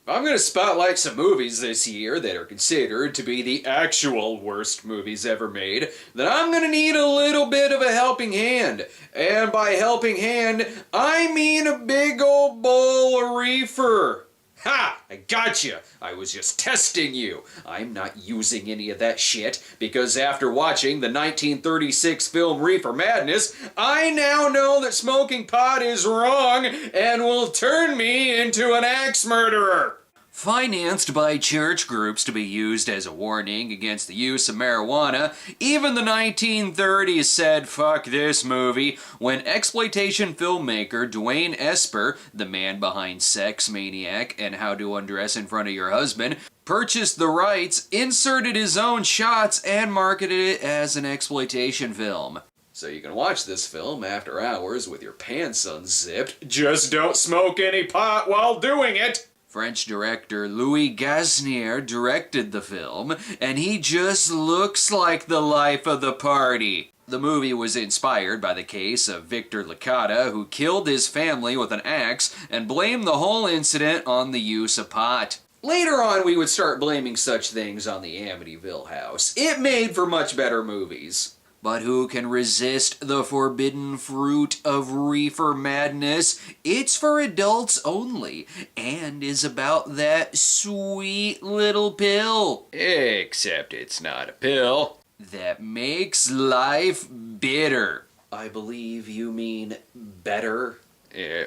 I'm going to spotlight some movies this year that are considered to be the actual worst movies ever made, then I'm going to need a little bit of a helping hand. And by helping hand, I mean a big old bowl of reefer. Ha! I gotcha! I was just testing you. I'm not using any of that shit, because after watching the 1936 film Reefer Madness, I now know that smoking pot is wrong and will turn me into an axe murderer. Financed by church groups to be used as a warning against the use of marijuana, even the 1930s said fuck this movie when exploitation filmmaker Dwayne Esper, the man behind Sex Maniac and How to Undress in Front of Your Husband, purchased the rights, inserted his own shots, and marketed it as an exploitation film. So you can watch this film after hours with your pants unzipped. Just don't smoke any pot while doing it! French director Louis Gasnier directed the film, and he just looks like the life of the party. The movie was inspired by the case of Victor Licata, who killed his family with an axe and blamed the whole incident on the use of pot. Later on, we would start blaming such things on the Amityville house. It made for much better movies. But who can resist the forbidden fruit of reefer madness? It's for adults only, and is about that sweet little pill. Except it's not a pill. That makes life bitter. I believe you mean better?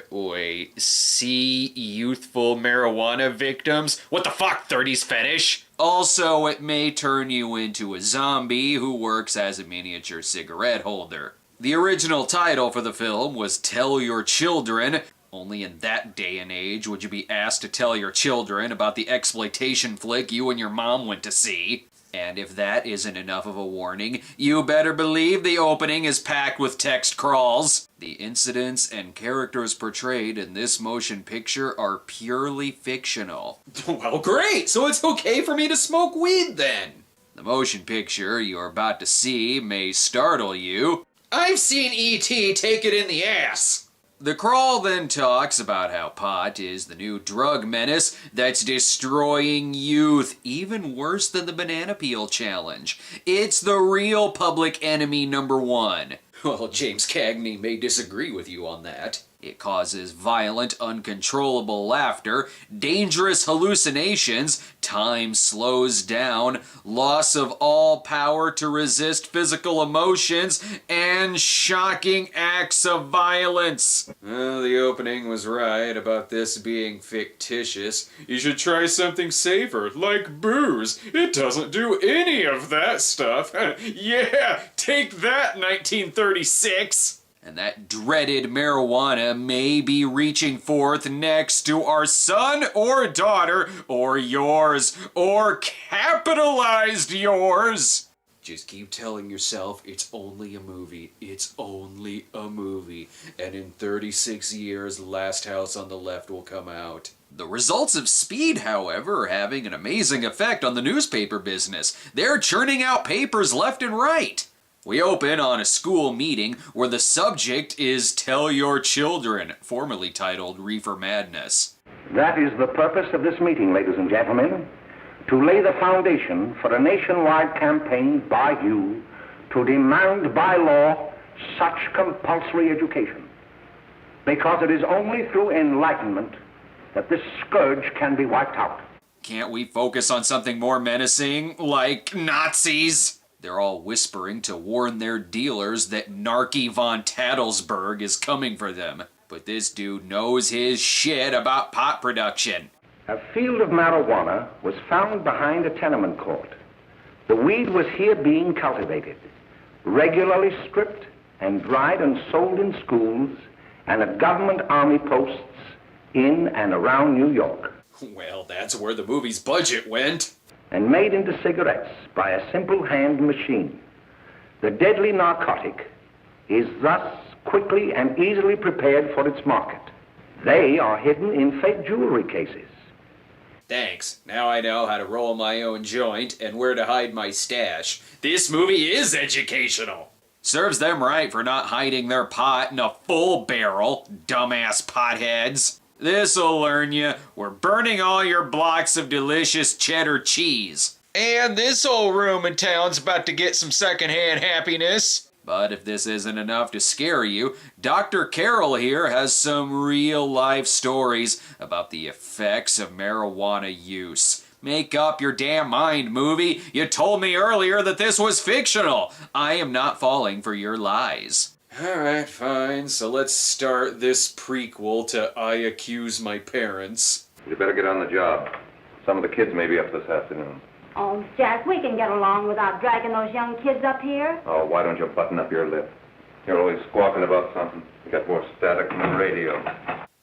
Wait, see youthful marijuana victims? What the fuck, 30s fetish? Also, it may turn you into a zombie who works as a miniature cigarette holder. The original title for the film was Tell Your Children. Only in that day and age would you be asked to tell your children about the exploitation flick you and your mom went to see. And if that isn't enough of a warning, you better believe the opening is packed with text crawls. The incidents and characters portrayed in this motion picture are purely fictional. Well, great! So it's okay for me to smoke weed then! The motion picture you're about to see may startle you. I've seen E.T. take it in the ass! The crawl then talks about how pot is the new drug menace that's destroying youth, even worse than the banana peel challenge. It's the real public enemy #1. Well, James Cagney may disagree with you on that. It causes violent, uncontrollable laughter, dangerous hallucinations, time slows down, loss of all power to resist physical emotions, and shocking acts of violence. Well, the opening was right about this being fictitious. You should try something safer, like booze. It doesn't do any of that stuff. Yeah, take that, 1936! And that dreaded marijuana may be reaching forth next to our son or daughter, or yours, or capitalized yours. Just keep telling yourself it's only a movie, it's only a movie, and in 36 years, Last House on the Left will come out. The results of Speed, however, are having an amazing effect on the newspaper business. They're churning out papers left and right. We open on a school meeting where the subject is Tell Your Children, formerly titled Reefer Madness. That is the purpose of this meeting, ladies and gentlemen, to lay the foundation for a nationwide campaign by you to demand by law such compulsory education. Because it is only through enlightenment that this scourge can be wiped out. Can't we focus on something more menacing, like Nazis? They're all whispering to warn their dealers that Narky von Tattelsberg is coming for them. But this dude knows his shit about pot production. A field of marijuana was found behind a tenement court. The weed was here being cultivated, regularly stripped and dried and sold in schools and at government army posts in and around New York. Well, that's where the movie's budget went. And made into cigarettes by a simple hand machine. The deadly narcotic is thus quickly and easily prepared for its market. They are hidden in fake jewelry cases. Thanks. Now I know how to roll my own joint and where to hide my stash. This movie is educational. Serves them right for not hiding their pot in a full barrel, dumbass potheads. This'll learn you. We're burning all your blocks of delicious cheddar cheese. And this old room in town's about to get some secondhand happiness. But if this isn't enough to scare you, Dr. Carroll here has some real-life stories about the effects of marijuana use. Make up your damn mind, movie. You told me earlier that this was fictional. I am not falling for your lies. Alright, fine. So let's start this prequel to I Accuse My Parents. You better get on the job. Some of the kids may be up this afternoon. Oh, Jack, we can get along without dragging those young kids up here. Oh, why don't you button up your lip? You're always squawking about something. You got more static than the radio.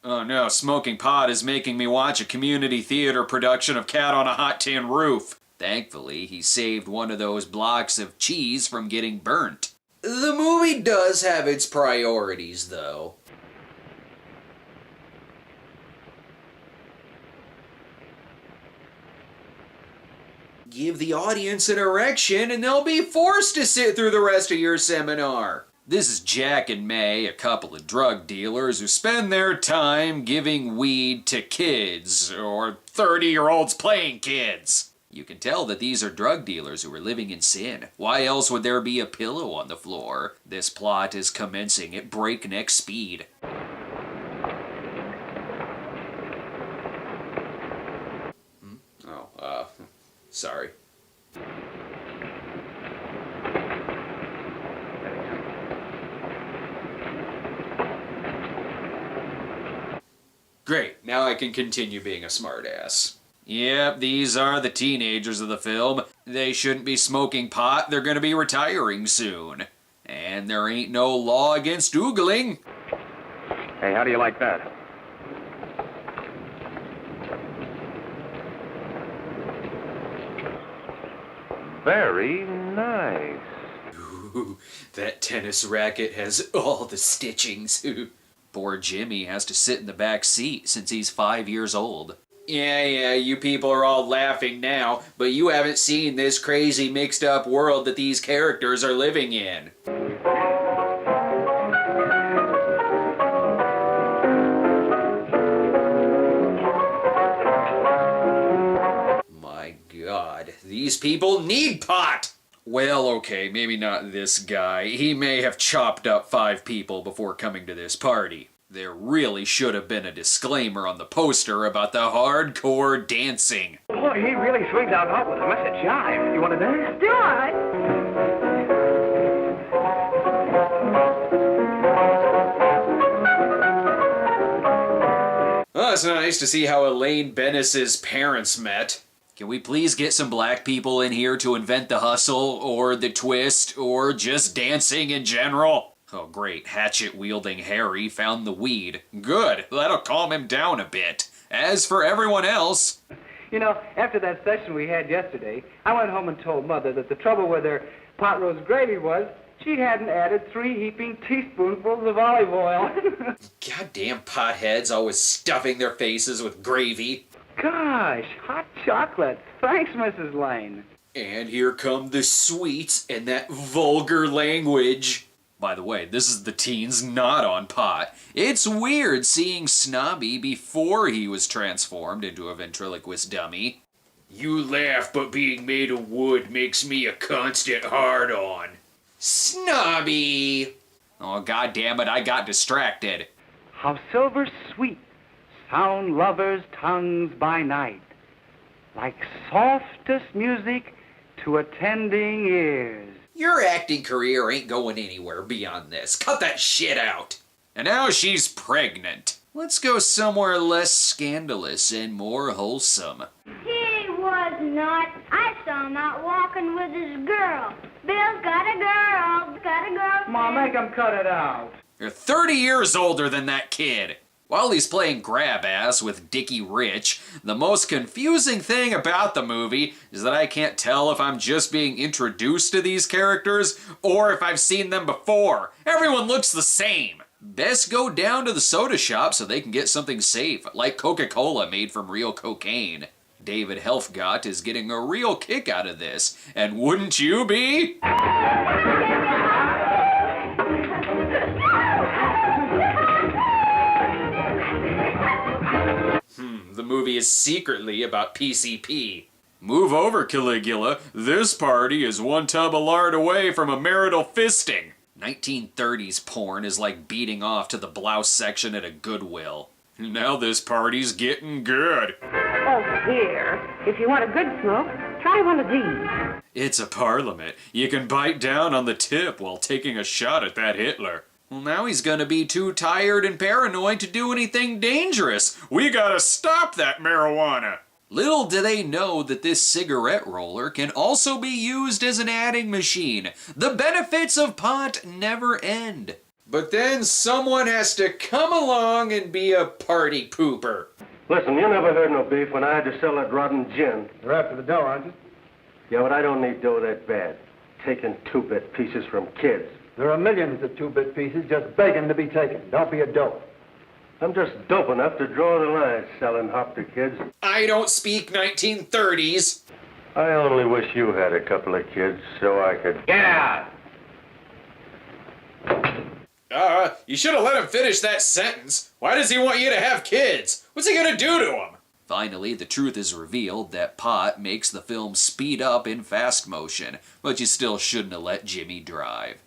Oh no, smoking pot is making me watch a community theater production of Cat on a Hot Tin Roof. Thankfully, he saved one of those blocks of cheese from getting burnt. The movie does have its priorities, though. Give the audience an erection and they'll be forced to sit through the rest of your seminar. This is Jack and May, a couple of drug dealers who spend their time giving weed to kids, or 30-year-olds playing kids. You can tell that these are drug dealers who are living in sin. Why else would there be a pillow on the floor? This plot is commencing at breakneck speed. Sorry. Great, now I can continue being a smartass. Yep, these are the teenagers of the film. They shouldn't be smoking pot, they're gonna be retiring soon. And there ain't no law against oogling. Hey, how do you like that? Very nice. Ooh, that tennis racket has all the stitchings. Poor Jimmy has to sit in the back seat since he's 5 years old. Yeah, you people are all laughing now, but you haven't seen this crazy mixed up world that these characters are living in. My God, these people need pot! Well, okay, maybe not this guy. He may have chopped up 5 people before coming to this party. There really should have been a disclaimer on the poster about the hardcore dancing. Boy, he really swings out hot with a mess of jive. You want to dance? Do I? Oh, it's nice to see how Elaine Bennis's parents met. Can we please get some black people in here to invent the hustle, or the twist, or just dancing in general? Oh great, hatchet-wielding Harry found the weed. Good, that'll calm him down a bit. As for everyone else... You know, after that session we had yesterday, I went home and told Mother that the trouble with her pot roast gravy was she hadn't added 3 heaping teaspoonfuls of olive oil. Goddamn potheads always stuffing their faces with gravy. Gosh, hot chocolate. Thanks, Mrs. Lane. And here come the sweets and that vulgar language. By the way, this is the teens not on pot. It's weird seeing Snobby before he was transformed into a ventriloquist dummy. You laugh, but being made of wood makes me a constant hard-on. Snobby! Oh, goddammit, I got distracted. How silver sweet sound lovers' tongues by night, like softest music to attending ears. Your acting career ain't going anywhere beyond this. Cut that shit out. And now she's pregnant. Let's go somewhere less scandalous and more wholesome. He was not. I saw him out walking with his girl. Bill's got a girl. Got a girl. Mom, make him cut it out. You're 30 years older than that kid. While he's playing grab-ass with Dickie Rich, the most confusing thing about the movie is that I can't tell if I'm just being introduced to these characters or if I've seen them before. Everyone looks the same. Best go down to the soda shop so they can get something safe, like Coca-Cola made from real cocaine. David Helfgott is getting a real kick out of this, and wouldn't you be? movie is secretly about PCP. Move over, Caligula. This party is one tub of lard away from a marital fisting. 1930s porn is like beating off to the blouse section at a Goodwill. Now this party's getting good. Oh, here. If you want a good smoke, try one of these. It's a parliament. You can bite down on the tip while taking a shot at that Hitler. Well, now he's gonna be too tired and paranoid to do anything dangerous. We gotta stop that marijuana. Little do they know that this cigarette roller can also be used as an adding machine. The benefits of pot never end. But then someone has to come along and be a party pooper. Listen, you never heard no beef when I had to sell that rotten gin. You're after the dough, aren't you? Yeah, but I don't need dough that bad. Taking two-bit pieces from kids. There are millions of two-bit pieces just begging to be taken. Don't be a dope. I'm just dope enough to draw the line selling hop to kids. I don't speak 1930s. I only wish you had a couple of kids so I could... Get out! You should have let him finish that sentence. Why does he want you to have kids? What's he gonna do to them? Finally, the truth is revealed that pot makes the film speed up in fast motion, but you still shouldn't have let Jimmy drive.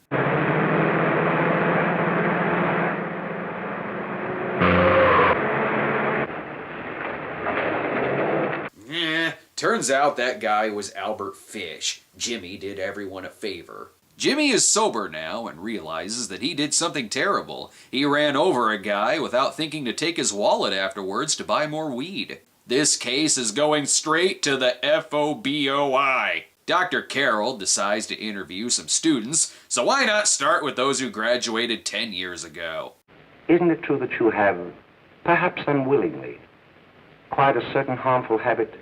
Turns out that guy was Albert Fish. Jimmy did everyone a favor. Jimmy is sober now and realizes that he did something terrible. He ran over a guy without thinking to take his wallet afterwards to buy more weed. This case is going straight to the FOBOI. Dr. Carroll decides to interview some students, so why not start with those who graduated 10 years ago? Isn't it true that you have, perhaps unwillingly, acquired a certain harmful habit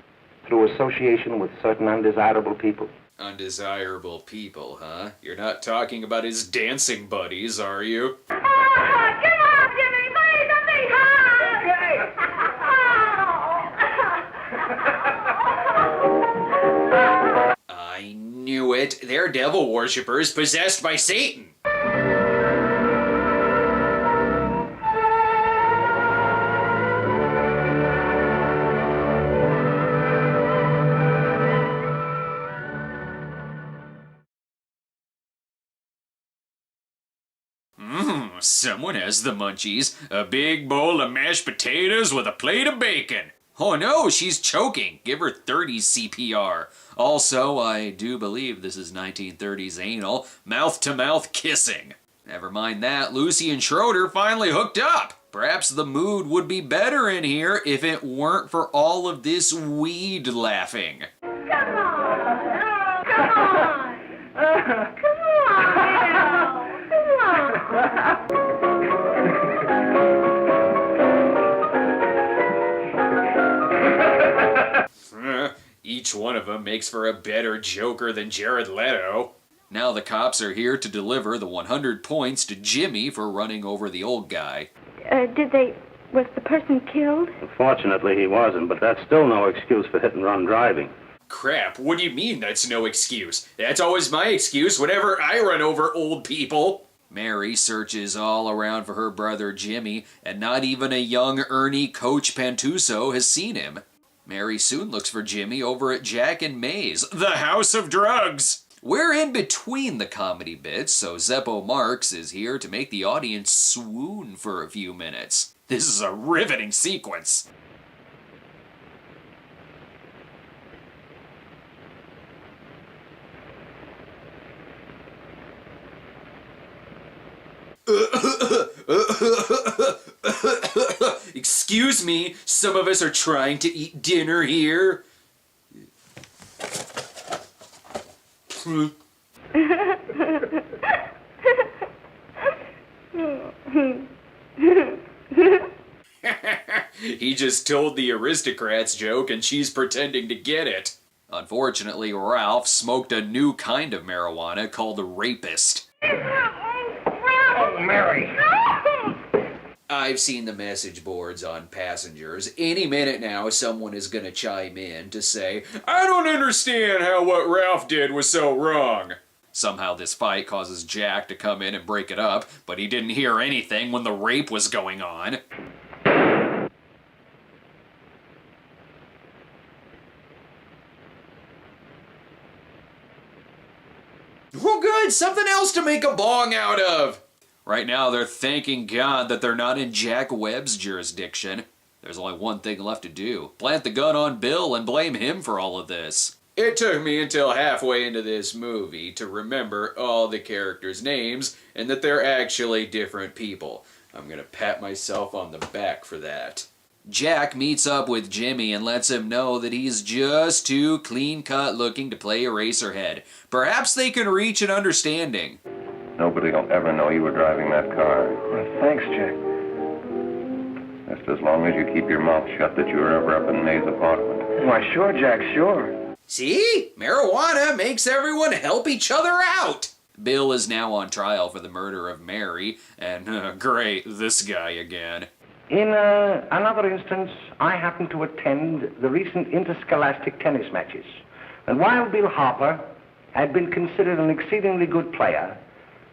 through association with certain undesirable people? Undesirable people, huh? You're not talking about his dancing buddies, are you? Oh, come on, Jimmy, please, let me hug. I knew it. They're devil worshippers possessed by Satan. Someone has the munchies. A big bowl of mashed potatoes with a plate of bacon. Oh no, she's choking. Give her 30 CPR. Also, I do believe this is 1930s anal, mouth-to-mouth kissing. Never mind that, Lucy and Schroeder finally hooked up. Perhaps the mood would be better in here if it weren't for all of this weed laughing. Come on, come on. Come on, Bill. Come on. Each one of them makes for a better Joker than Jared Leto. Now the cops are here to deliver the 100 points to Jimmy for running over the old guy. Was the person killed? Fortunately, he wasn't, but that's still no excuse for hit-and-run driving. Crap, what do you mean that's no excuse? That's always my excuse whenever I run over old people. Mary searches all around for her brother Jimmy, and not even a young Ernie Coach Pantuso has seen him. Mary soon looks for Jimmy over at Jack and May's, the House of Drugs. We're in between the comedy bits, so Zeppo Marx is here to make the audience swoon for a few minutes. This is a riveting sequence. Excuse me, some of us are trying to eat dinner here. He just told the aristocrats joke and she's pretending to get it. Unfortunately, Ralph smoked a new kind of marijuana called a rapist. Oh, Mary! I've seen the message boards on Passengers. Any minute now, someone is going to chime in to say, I don't understand how what Ralph did was so wrong. Somehow this fight causes Jack to come in and break it up, but he didn't hear anything when the rape was going on. Well, good, something else to make a bong out of. Right now, they're thanking God that they're not in Jack Webb's jurisdiction. There's only one thing left to do. Plant the gun on Bill and blame him for all of this. It took me until halfway into this movie to remember all the characters' names and that they're actually different people. I'm gonna pat myself on the back for that. Jack meets up with Jimmy and lets him know that he's just too clean-cut looking to play Eraserhead. Perhaps they can reach an understanding. Nobody will ever know you were driving that car. Well, thanks, Jack. Just as long as you keep your mouth shut that you were ever up in May's apartment. Why, sure, Jack, sure. See? Marijuana makes everyone help each other out. Bill is now on trial for the murder of Mary, and great, this guy again. In another instance, I happened to attend the recent interscholastic tennis matches. And while Bill Harper had been considered an exceedingly good player,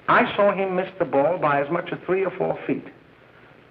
I saw him miss the ball by as much as 3 or 4 feet.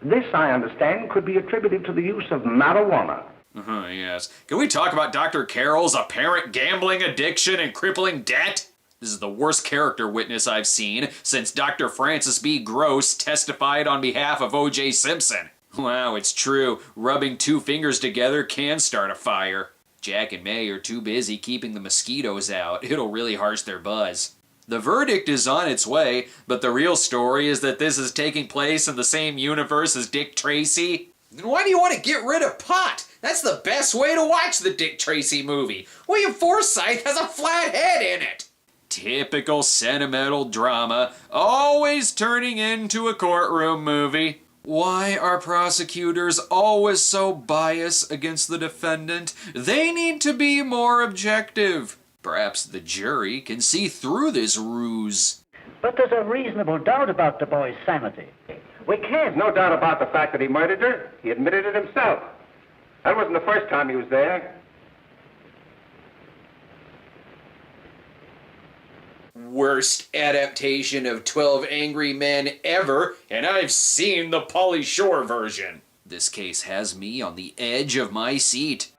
This, I understand, could be attributed to the use of marijuana. Yes. Can we talk about Dr. Carroll's apparent gambling addiction and crippling debt? This is the worst character witness I've seen since Dr. Francis B. Gross testified on behalf of O.J. Simpson. Wow, it's true. Rubbing 2 fingers together can start a fire. Jack and May are too busy keeping the mosquitoes out. It'll really harsh their buzz. The verdict is on its way, but the real story is that this is taking place in the same universe as Dick Tracy. Then why do you want to get rid of pot? That's the best way to watch the Dick Tracy movie. William Forsythe has a flat head in it. Typical sentimental drama, always turning into a courtroom movie. Why are prosecutors always so biased against the defendant? They need to be more objective. Perhaps the jury can see through this ruse. But there's a reasonable doubt about the boy's sanity. We can't. No doubt about the fact that he murdered her. He admitted it himself. That wasn't the first time he was there. Worst adaptation of 12 Angry Men ever, and I've seen the Pauly Shore version. This case has me on the edge of my seat.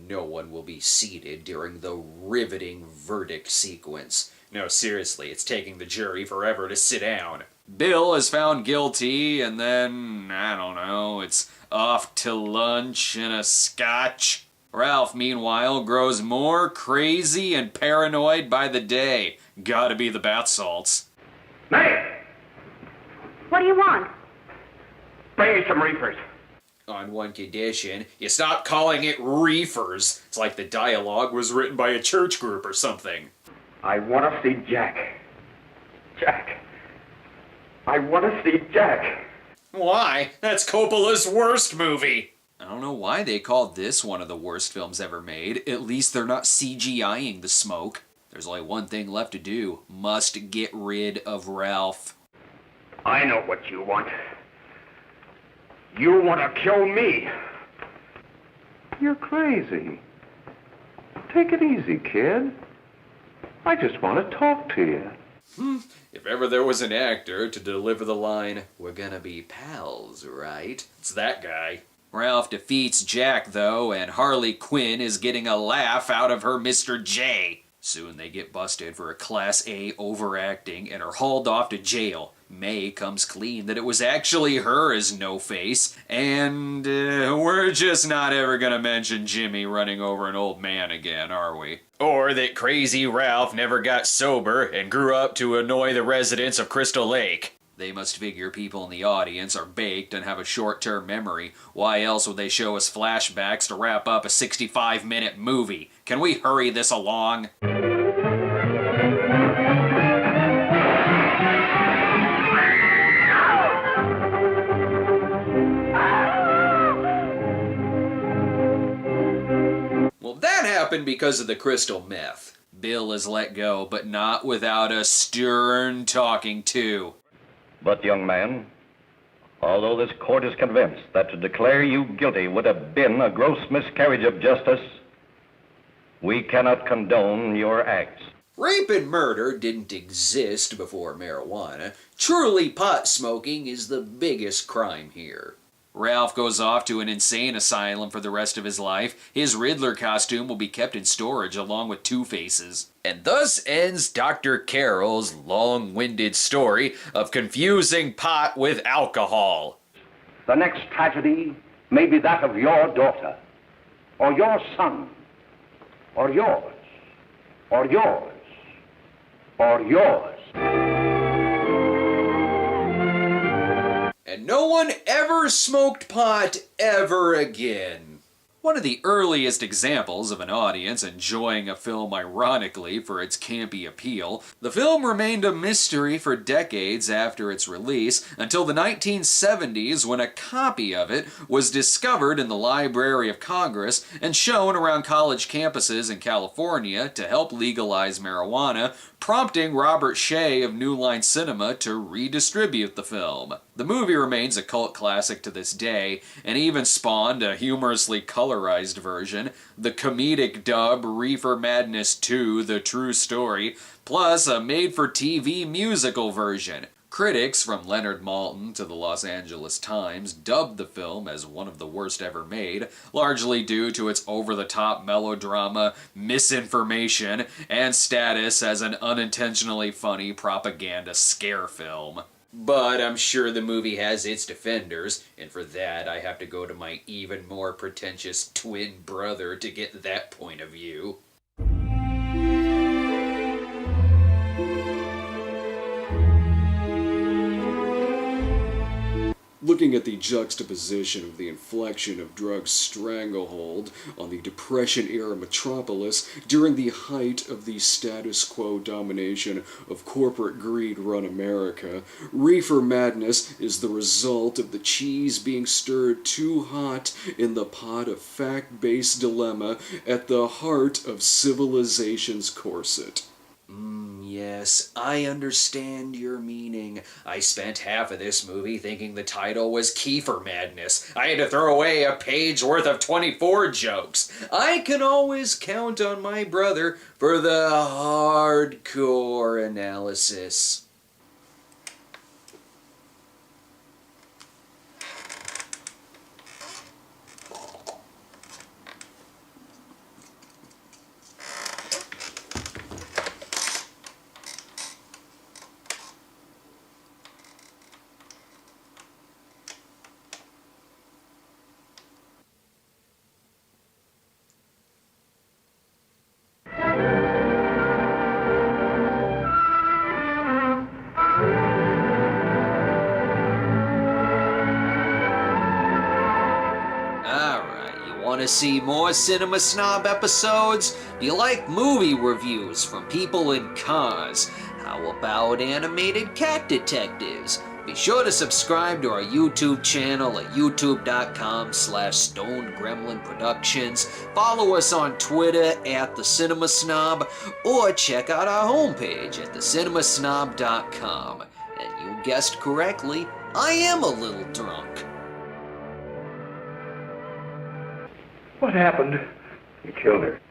No one will be seated during the riveting verdict sequence. No, seriously, it's taking the jury forever to sit down. Bill is found guilty, and then, I don't know, it's off to lunch and a scotch. Ralph, meanwhile, grows more crazy and paranoid by the day. Gotta be the bath salts. May! What do you want? Bring me some reefers. On one condition, you stop calling it reefers. It's like the dialogue was written by a church group or something. I want to see Jack. Jack. I want to see Jack. Why? That's Coppola's worst movie. I don't know why they called this one of the worst films ever made. At least they're not CGIing the smoke. There's only one thing left to do. Must get rid of Ralph. I know what you want. You want to kill me. You're crazy. Take it easy, kid. I just want to talk to you. If ever there was an actor to deliver the line, "We're gonna be pals, right?" It's that guy. Ralph defeats Jack, though, and Harley Quinn is getting a laugh out of her Mr. J. Soon they get busted for a Class A overacting and are hauled off to jail. May comes clean that it was actually her as No-Face, and we're just not ever gonna mention Jimmy running over an old man again, are we? Or that crazy Ralph never got sober and grew up to annoy the residents of Crystal Lake. They must figure people in the audience are baked and have a short-term memory. Why else would they show us flashbacks to wrap up a 65-minute movie? Can we hurry this along? Well, that happened because of the crystal meth. Bill is let go, but not without a stern talking to. But, young man, although this court is convinced that to declare you guilty would have been a gross miscarriage of justice, We cannot condone your acts. Rape and murder didn't exist before marijuana. Truly, pot smoking is the biggest crime here. Ralph goes off to an insane asylum for the rest of his life. His Riddler costume will be kept in storage along with Two-Face's. And thus ends Dr. Carroll's long-winded story of confusing pot with alcohol. The next tragedy may be that of your daughter, or your son, or yours, or yours, or yours. And no one ever smoked pot ever again. One of the earliest examples of an audience enjoying a film ironically for its campy appeal, the film remained a mystery for decades after its release, until the 1970s when a copy of it was discovered in the Library of Congress and shown around college campuses in California to help legalize marijuana, prompting Robert Shea of New Line Cinema to redistribute the film. The movie remains a cult classic to this day, and even spawned a humorously colorized version, the comedic dub Reefer Madness 2: The True Story, plus a made-for-TV musical version. Critics, from Leonard Maltin to the Los Angeles Times, dubbed the film as one of the worst ever made, largely due to its over-the-top melodrama, misinformation, and status as an unintentionally funny propaganda scare film. But I'm sure the movie has its defenders, and for that I have to go to my even more pretentious twin brother to get that point of view. Looking at the juxtaposition of the inflection of drugs stranglehold on the Depression-era metropolis during the height of the status quo domination of corporate greed-run America, Reefer Madness is the result of the cheese being stirred too hot in the pot of fact-based dilemma at the heart of civilization's corset. Yes, I understand your meaning. I spent half of this movie thinking the title was Kiefer Madness. I had to throw away a page worth of 24 jokes. I can always count on my brother for the hardcore analysis. Want to see more Cinema Snob episodes? Do you like movie reviews from people in cars? How about animated cat detectives? Be sure to subscribe to our YouTube channel at youtube.com/StonedGremlinProductions. Follow us on Twitter at The Cinema Snob, or check out our homepage at thecinemasnob.com. And you guessed correctly, I am a little drunk. What happened? You killed her.